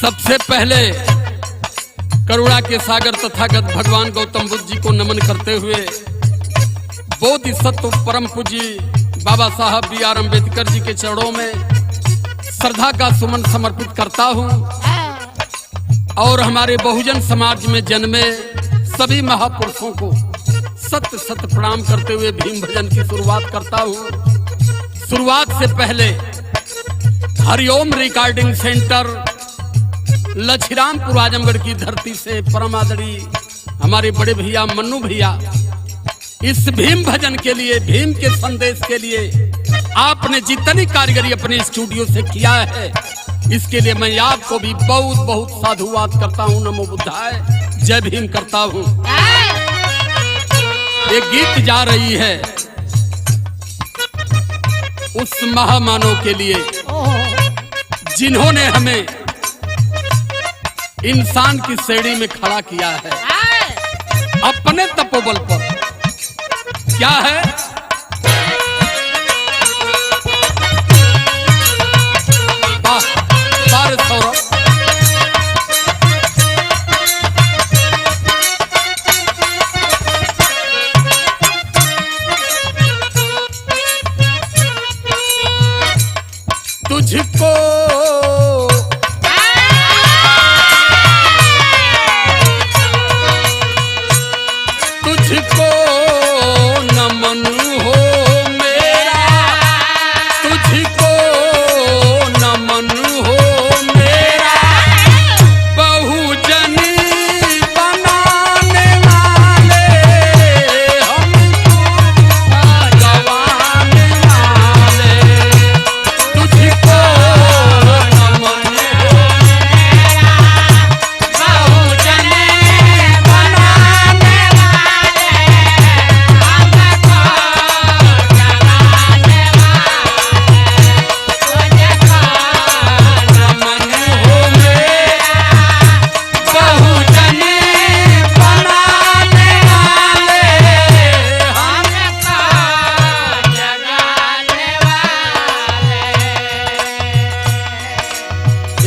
सबसे पहले करुणा के सागर तथागत भगवान गौतम बुद्ध जी को नमन करते हुए बोधिसत्व परम पूज्य बाबा साहब B.R. अम्बेडकर जी के चरणों में श्रद्धा का सुमन समर्पित करता हूं और हमारे बहुजन समाज में जन्मे सभी महापुरुषों को सत्य सत्य प्रणाम करते हुए भीम भजन की शुरुआत करता हूं। शुरुआत से पहले हरिओम रिकॉर्डिंग सेंटर लछीरामपुर आजमगढ़ की धरती से परम आदरणीय हमारे बड़े भैया मन्नू भैया इस भीम भजन के लिए, भीम के संदेश के लिए आपने जितनी कारीगरी अपने स्टूडियो से किया है, इसके लिए मैं आपको भी बहुत बहुत साधुवाद करता हूं। नमो बुद्धाय, जय भीम करता हूं। एक गीत जा रही है उस महामानव के लिए जिन्होंने हमें इंसान की श्रेणी में खड़ा किया है अपने तपोबल पर। क्या है? बार सौरभ तुझको नमन हो मेरा, तुझको नमन हो मेरा, बहुजनी बनाने वाले हमको गवाने वाले, तुझको नमन हो मेरा, बहुजनी बनाने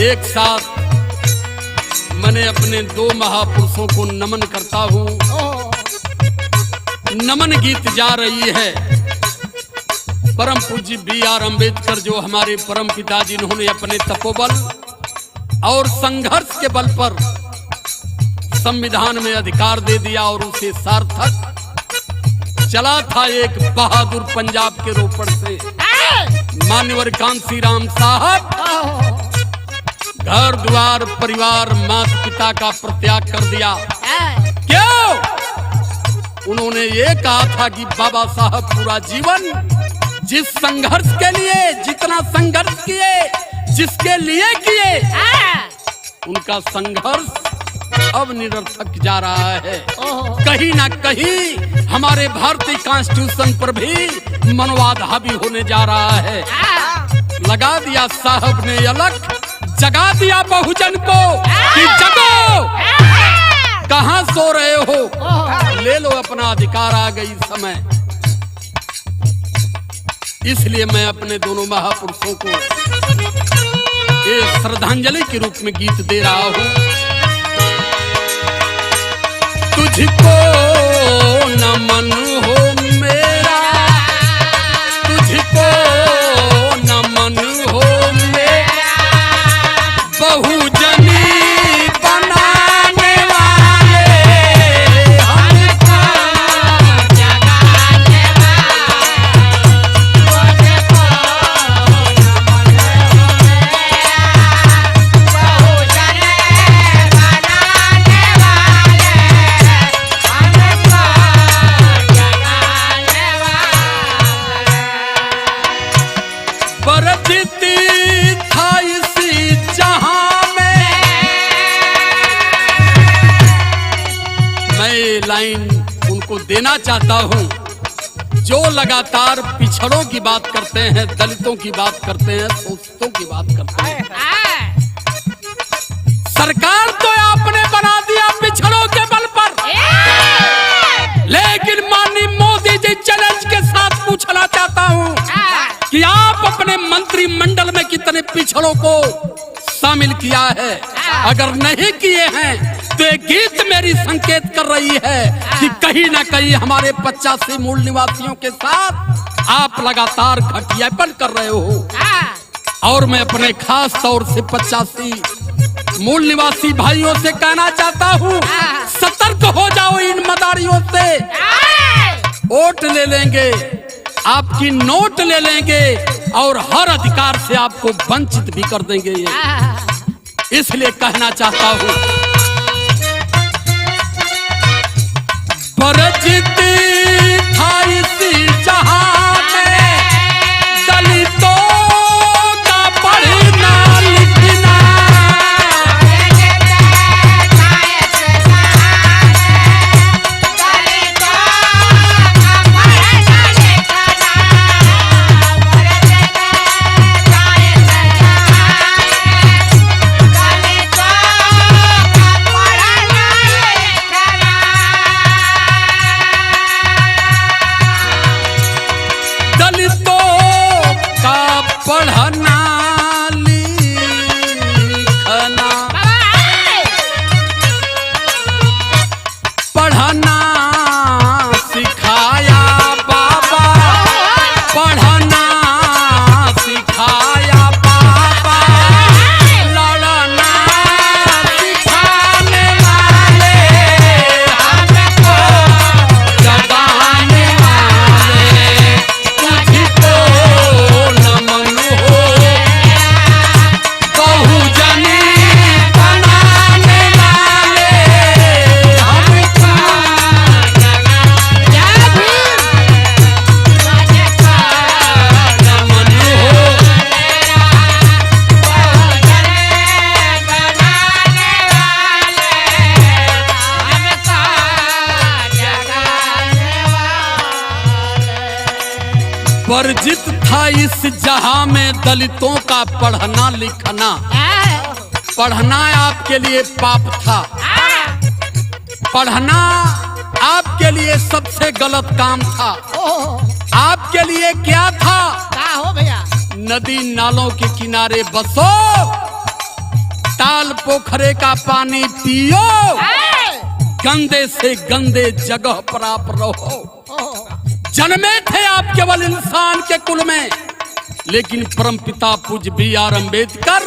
एक साथ मैंने अपने दो महापुरुषों को नमन करता हूं। नमन गीत जा रही है परम पूज्य B.R. अम्बेडकर, जो हमारे परम पिता जिन्होंने अपने तपोबल और संघर्ष के बल पर संविधान में अधिकार दे दिया और उसे सार्थक चला था। एक बहादुर पंजाब के रोपड़ से मान्यवर कांसी राम साहब घर द्वार परिवार माता पिता का परित्याग कर दिया। क्यों? उन्होंने ये कहा था कि बाबा साहब पूरा जीवन जिस संघर्ष के लिए, जितना संघर्ष किए, जिसके लिए किए, उनका संघर्ष अब निरर्थक जा रहा है। कहीं ना कहीं हमारे भारतीय कॉन्स्टिट्यूशन पर भी मनवाद हावी होने जा रहा है। लगा दिया साहब ने अलग, जगा दिया बहुजन को कि जगो, कहां सो रहे हो, ले लो अपना अधिकार, आ गई समय। इसलिए मैं अपने दोनों महापुरुषों को एक श्रद्धांजलि के रूप में गीत दे रहा हूं। तुझको नमन हो मेरा, तुझको नमन हो मेरा, बहुजनी बनाने वाले हमको जगाने वाले, तुझको नमन हो मेरा, बहुजनी बनाने वाले हमको जगाने वाले। बरजती था इसी जहां में, मैं लाइन उनको देना चाहता हूं जो लगातार पिछड़ों की बात करते हैं, दलितों की बात करते हैं, शोषितों की बात करते हैं। सरकार तो आपने बना दिया पिछड़ों के बल पर, लेकिन माननीय मोदी जी चैलेंज के साथ पूछना चाहता हूं कि आप अपने मंत्रिमंडल में कितने पिछड़ों को शामिल किया है। अगर नहीं किए हैं तो ये गीत मेरी संकेत कर रही है कि कहीं ना कहीं हमारे 85 मूल निवासियों के साथ आप लगातार घटियापन कर रहे हो। और मैं अपने खास तौर से 85 मूल निवासी भाइयों से कहना चाहता हूँ, सतर्क हो जाओ इन मदारियों से। वोट ले लेंगे, आपकी नोट ले लेंगे और हर अधिकार से आपको वंचित भी कर देंगे। इसलिए कहना चाहता हूँ, वर्जित था इसी जहां में दलितों का पढ़ना लिखना। पढ़ना लिखना, पढ़ना सिखाया बाबा, पढ़ना सिखाया बाबा, लड़ना सिखाने वाले हमको जगाने वाले, तुझको नमन हो बहुजनी बनाने वाले हमको नमन हो। वर्जित था इस जहां में दलितों का पढ़ना लिखना। पढ़ना आपके लिए पाप था, पढ़ना आपके लिए सबसे गलत काम था। आपके लिए क्या था? हो भैया, नदी नालों के किनारे बसो, ताल पोखरे का पानी पियो, गंदे से गंदे जगह पर आप रहो। जन्मे थे आप केवल इंसान के कुल में, लेकिन परमपिता पूज्य B.R. अम्बेडकर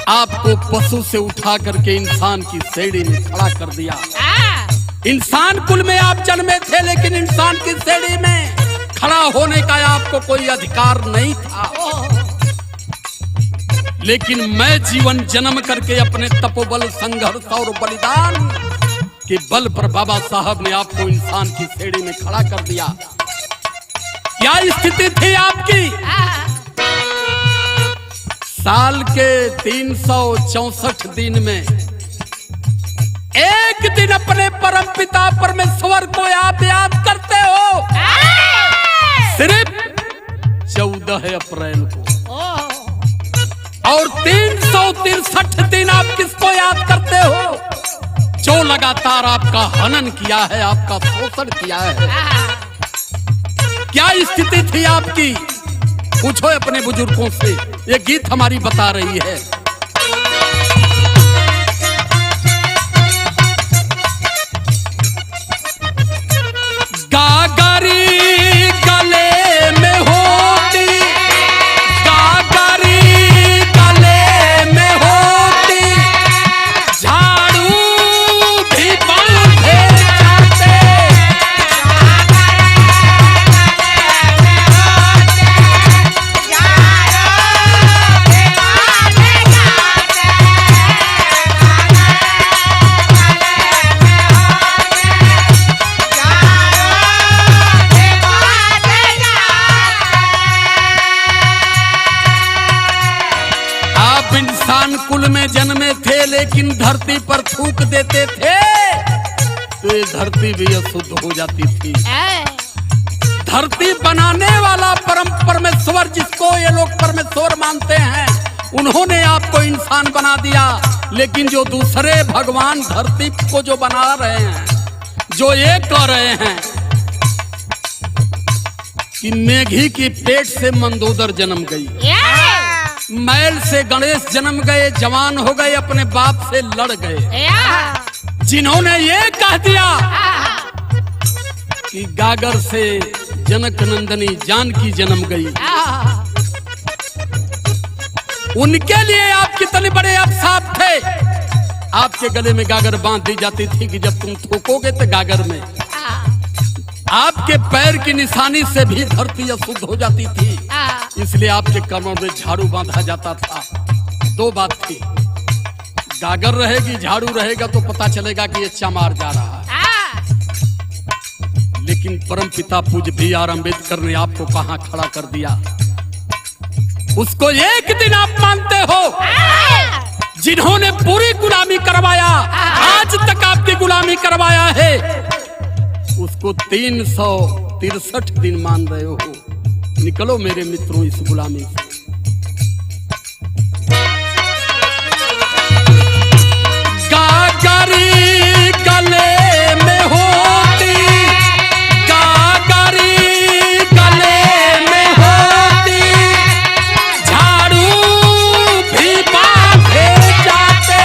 आपको पशु से उठा करके इंसान की श्रेणी में खड़ा कर दिया। इंसान कुल में आप जन्मे थे, लेकिन इंसान की श्रेणी में खड़ा होने का आपको कोई अधिकार नहीं था। लेकिन मैं जीवन जन्म करके अपने तपोबल, संघर्ष और बलिदान के बल पर बाबा साहब ने आपको इंसान की श्रेणी में खड़ा कर दिया। क्या स्थिति थी आपकी? साल के 364 दिन में एक दिन अपने परमपिता परमेश्वर को आप याद करते हो, सिर्फ 14 अप्रैल को। और 363 दिन आप किसको याद करते हो? जो लगातार आपका हनन किया है, आपका शोषण किया है। क्या स्थिति थी आपकी? पूछो अपने बुजुर्गों से, ये गीत हमारी बता रही है। गागरी गले में होती, गागरी गले में होती, झाड़ू भी बांधे जाते। इंसान कुल में जन्मे थे, लेकिन धरती पर थूक देते थे तो ये धरती भी अशुद्ध हो जाती थी। धरती बनाने वाला परम परमेश्वर, जिसको ये लोग परमेश्वर मानते हैं, उन्होंने आपको इंसान बना दिया। लेकिन जो दूसरे भगवान धरती को जो बना रहे हैं, जो ये कह रहे हैं कि मेघी की पेट से मंदोदर जन्म गई, मैल से गणेश जन्म गए, जवान हो गए, अपने बाप से लड़ गए, जिन्होंने ये कह दिया कि गागर से जनक नंदनी जानकी जन्म गई। उनके लिए आप कितने बड़े अभिशाप थे। आपके गले में गागर बांध दी जाती थी कि जब तुम थूकोगे तो गागर में आपके पैर की निशानी से भी धरती अशुद्ध हो जाती थी, इसलिए आपके कमर में झाड़ू बांधा जाता था। दो बात थी, गागर रहेगी, झाड़ू रहेगा तो पता चलेगा कि ये चमार जा रहा है। लेकिन परमपिता पूज्य B.R. अम्बेडकर ने आपको कहां खड़ा कर दिया। उसको एक दिन आप मानते हो, जिन्होंने पूरी गुलामी करवाया, आज तक आपकी गुलामी करवाया है, उसको 363 दिन मान रहे हो। निकलो मेरे मित्रों इस गुलामी से। गागरी गले में होती, गागरी गले में होती, झाड़ू भी बांधे जाते।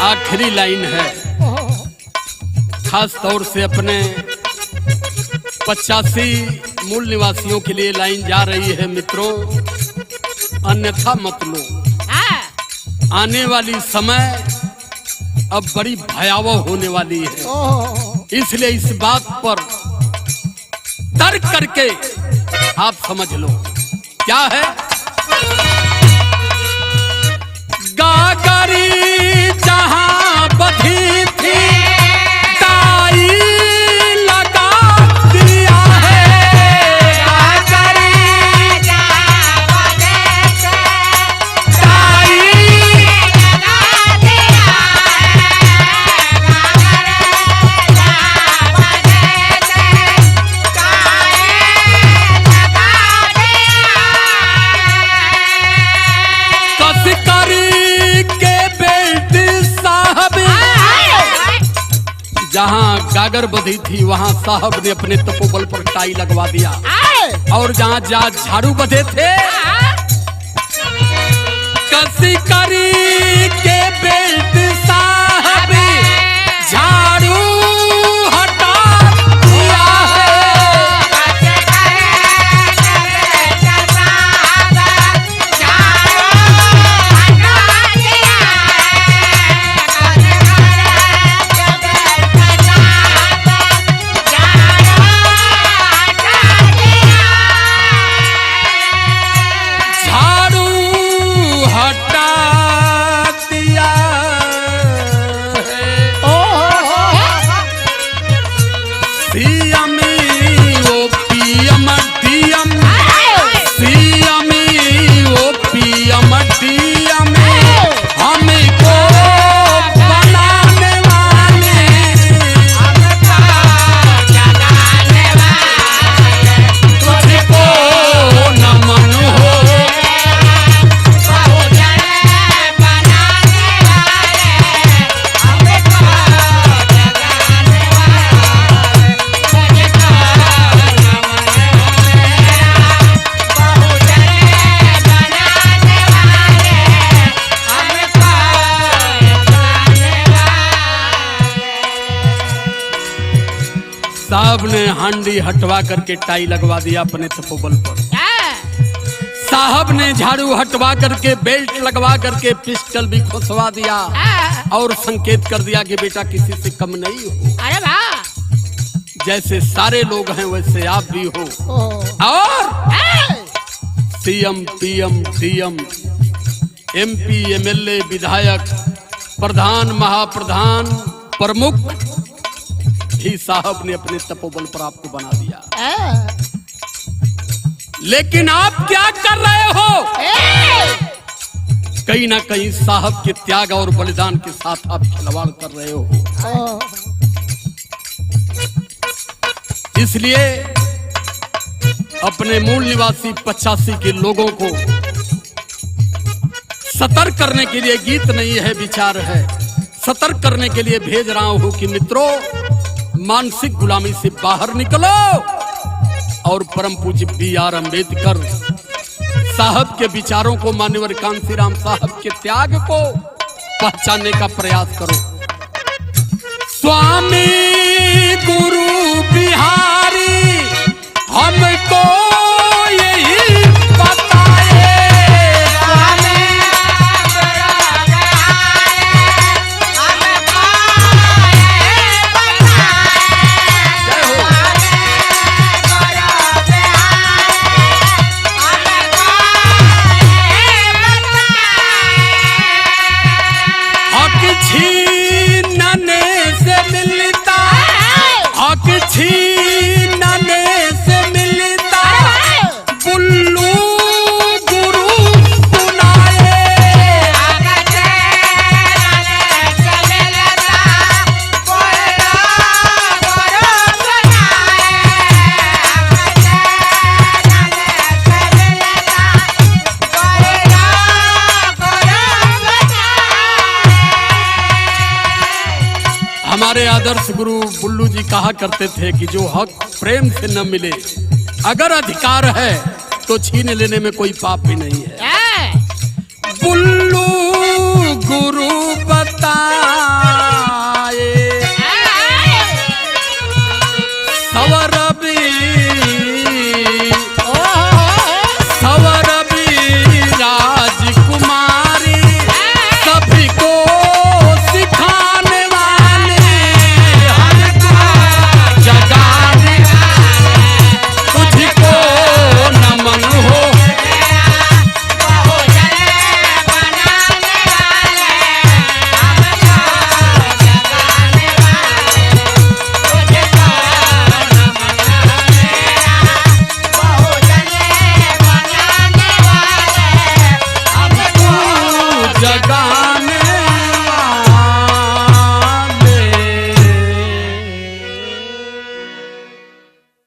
आखिरी लाइन है, खास तौर से अपने 85 मूल निवासियों के लिए लाइन जा रही है मित्रों, अन्यथा मत लो। आने वाली समय अब बड़ी भयावह होने वाली है, इसलिए इस बात पर तर्क करके आप समझ लो क्या है। गागरी जहां बधी थी, दाई लगा दिया है। गागरी जहां बधी थी, दाई लगा दिया है। गागरी जहां बधी थी, दाई लगा दिया है। कस करी जहां गागर बधी थी वहां साहब ने अपने तपोबल पर टाई लगवा दिया, और जहां झाड़ू बधे थे, कसी करी के बेल्ट साहब झाड़ू हटा दिया है। साहब ने हांडी हटवा करके टाई लगवा दिया अपने तपोबल पर। साहब ने झाड़ू हटवा करके बेल्ट लगवा करके पिस्टल भी खुसवा दिया और संकेत कर दिया कि बेटा किसी से कम नहीं हो। अरे वाह, जैसे सारे लोग हैं वैसे आप भी हो। और CM, PM, DM, MP, MLA, विधायक, प्रधान, महाप्रधान, प्रमुख भी साहब ने अपने तपोबल पर आपको बना दिया। लेकिन आप क्या कर रहे हो? कहीं ना कहीं साहब के त्याग और बलिदान के साथ आप खिलवाड़ कर रहे हो। इसलिए अपने मूल निवासी 85 के लोगों को सतर्क करने के लिए गीत नहीं है, विचार है। सतर्क करने के लिए भेज रहा हूं कि मित्रों, मानसिक गुलामी से बाहर निकलो और परम पूज्य B.R. अम्बेडकर साहब के विचारों को, मान्यवर कांसीराम साहब के त्याग को पहचानने का प्रयास करो। स्वामी गुरु बिहारी हमको यही बताए, छीनने से मिलता, हक छीनने से मिलता, बुल्लू गुरु सुनाए। हमारे आदर्श गुरु बुल्लू जी कहा करते थे कि जो हक प्रेम से न मिले, अगर अधिकार है तो छीन लेने में कोई पाप भी नहीं है। बुल्लू गुरु बताए, सवर